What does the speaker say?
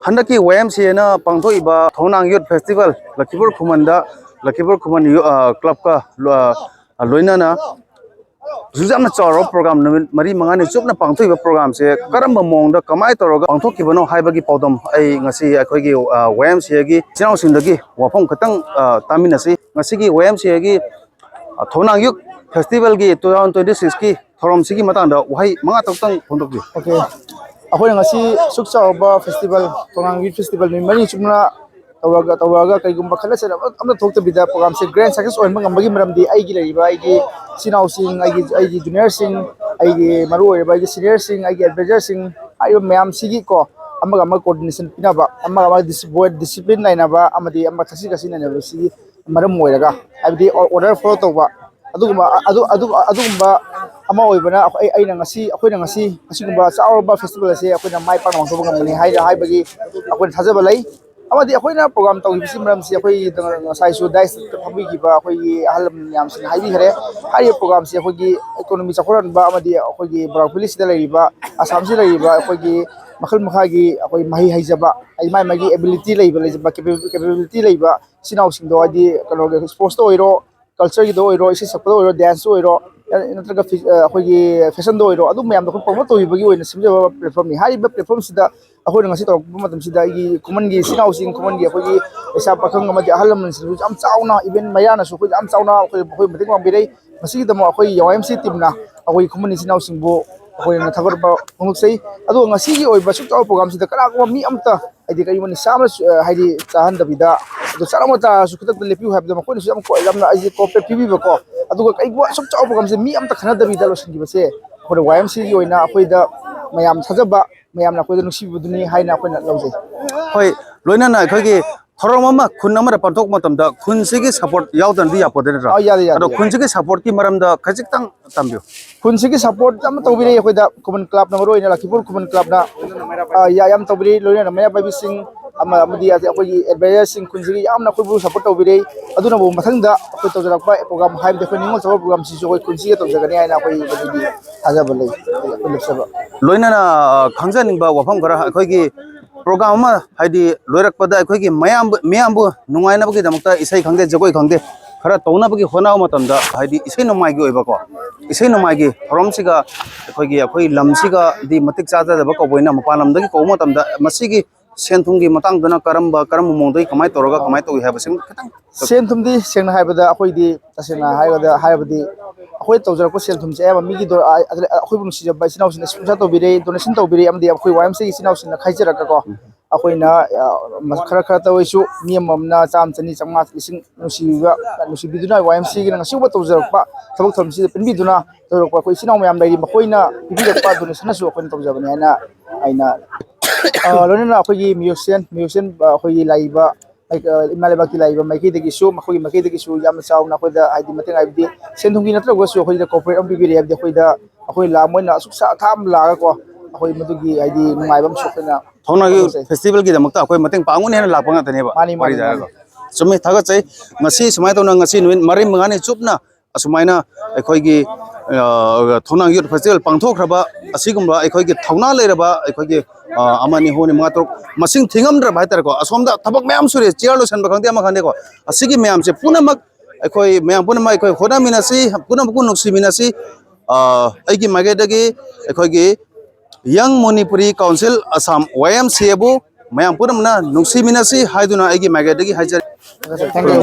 हंडक की YMCA ना पांथोइबा थोनांग यूथ फेस्टिवल लखीपुर खुमनदा लखीपुर खुमन क्लब का लोइनाना जुजामना चौरो प्रोग्राम नमित मरी मंगानी चुपना पांथोइबा प्रोग्राम से करम मोंगदा कमाय तौरगा पांथोकिबनो हाइबगी पौदम आई ngasi अखोगी YMCA की चिनाउसिंदगी वाफम खतंग तामिनसी ngasi की YMCA की थोनांग यूथ फेस्टिवल की 2026 की थोरम सिगी मतंदा वहाई मंगा तक्तंग फोंदोकी ओके अखोई ngasi suk chawba festival tongang youth festival ni mani chumna tawraga kaigumba khana se amna thokta bida program se grand success oin ngambagi maramdi aigi lariba aigi sinau sing aigi junior sing aigi maru oiba aigi senior sing aigi advisor sing ayo mayam sigi ko amaga coordination pinaba amaga discipline lainaba amadi amma thasi kasi nainaba sigi maram oiraga abdi order follow tawba adugumba ama oibana aina ngasi akoina ngasi asigumba chaurba festival ase akoina mai pa ngam ngamani haibagi akoina thajaba lai amadi akoina program tawgi bisi maram se akoi sai su dais thabi gi ba akoi halam yam sin haibi hare hai program se akoi economy chakoran ba amadi akoi brak police da lai ba asam se lai ba akoi makhal makhagi akoi mahi haijaba ai mai magi ability lai ba capability lai ba sinau sing do adi kano sports to oiro culture की दो इरो इसी सब तो इरो dance तो इरो नत्र का अखोगी fashion दो इरो अदु मयाम दो प्रमोट तो इबगी ओइन सिमजे प्लेटफॉर्म नि हाई प्लेटफॉर्म सिदा अखोई ngasi तो मतम सिदा ई कॉमन की सिनाउ सिंग कॉमन की अखोगी ऐसा पखंग अमदि अहलम सिरु जाम चाउना इवेंट मयाना सु जाम चाउना अखोई मतिक माबिरै मसी दम अखोई YMC टीमना अखोई कॉमन सिनाउ सिंगबो अखोई न थगर बा फंगसै अदु ngasi की ओइबा सुक चाउ प्रोग्राम सिदा करा को मी अमता आइदि कई मनि साम हाइदि चाहन दबिदा अदु चारामता सु खतक लेपिउ हाबदा मखोइ सु जाम को यामना आइदि कोऑपरेट पिबिबको अदुगा कई बो सुक चाउ प्रोग्राम से मी अमता खना दबिदा लोसन गिबसे अखोइ YMC की ओइना अखोइदा मयाम थजबा मयामना अखोइदा नुसिबुदुनी हाइना अखोइना लौजै होय लोइनाना अखोगी थोरम अमा खुन अमरा पंथोक मतमदा खुन सिगी सपोर्ट यावदनदि यापोदे नरा अदो खुन सिगी सपोर्ट की मरमदा खजिकतंग तंबियो खुन सिगी सपोर्ट अम तौबिरे अखोइदा कॉमन क्लब नंबर ओइना लखीपुर कॉमन क्लब ना याम तौबिरे लोइना मया बाबी सिंह अमदी अखोगी एडवाइजर सिंह खुन सिगी यामना अखोइबु सपोर्ट तौबिरे अदुना बो मथंगदा अखोइ तौजरकपा प्रोग्राम हाइब देखो निंगल सब प्रोग्राम सिसु अखोइ खुन सिगी तौजगनी हाइना अखोइ बदि थाजाबा लै अखोइ लक्षबा लोइनाना खंजनिंबा वफम खरा अखोगी प्रोग्राम हाइदी लोइरकपदा अखोगी मयामबु नुंगाइनबगी दमकता इसै खंगे जगोय खंगे खरा तौनबगी होनाव मतमदा हाइदी इसै नमाइगी ओइबको इसै नमाइगी थोरमसिगा अखोई लमसिगा दि मतिक चाजादबा कबोइना मपालमदगी को मतमदा मसिगी सेंथुंगी मतंगदना करम मोंदई कमाय तोरगा कमाय तोइ हाबसिंग खतंग सेंथुमदी सेंगना हाइबदा अखोइदी तसेना हाइबदी अखोइ तौजरको सेंथुम से एबा मिगी दो अखोइबु नुसिजबा सिनाउसिना स्पॉन्सर तौबिरे डोनेशन तौबिरे अमदी अखोइ YMC की सिनाउसिना खाइजरका को अखोइना खरा खरा तवइसु नियममना चाम चनी चंगा लिसिंग नुसिबिदुना YMC की ngasiuba तौजरकपा थबक थमसि पिनबिदुना तौरकपा अखोइ सिनाउ मयाम लाइरि मखोइना पिबिरकपा डोनेशन सु अखोइन तौजबनी हाइना आइना लोइना अखोइ म्यूजियम अखोइ लाइबा इमालेबा की लाइबा माइकेदगी सु मखोइ माइकेदगी सु याम चाउना अखोइदा हाइदि मतंग आइबदि सेंथुंगी नत्रगसु अखोइदा कोऑपरेट अम पिबिरे हाइबदि अखोइदा अखोइ ला मोइना सुक्सा थाम लागा को अखोइ मदुगी हाइदि नुंगाइबम सुखना थोनागी फेस्टिवल की दमकता अखोइ मतंग पांगुन हेन लापंग तनेबा मारी जागा सुमै थागत चै ngasi सुमाय तोना ngasi नुइन मरि मंगाने चुपना असुमाइना अखोइगी थोनांग यूथ फेस्टिवल पांथोखरबा असिगुम्बा अखोइगी थौना लेरबा अखोइगी अमानी होनी मातरो मसिंग थिंगमद्र भाइतर को असोमदा थबक मयाम सुरे चेयर लोसन बखंदे अमा खंदे को असिगी मयाम से पुनमक अखोइ मयाम पुनमक अखोइ होना मिनासी पुनमक नुक्सी मिनासी अइगी मागेदगी अखोइगी young Manipuri council Assam YMCA बु मयाम पुनमना नुक्सी मिनासी हाइदुना अइगी मागेदगी हाइजर थैंक यू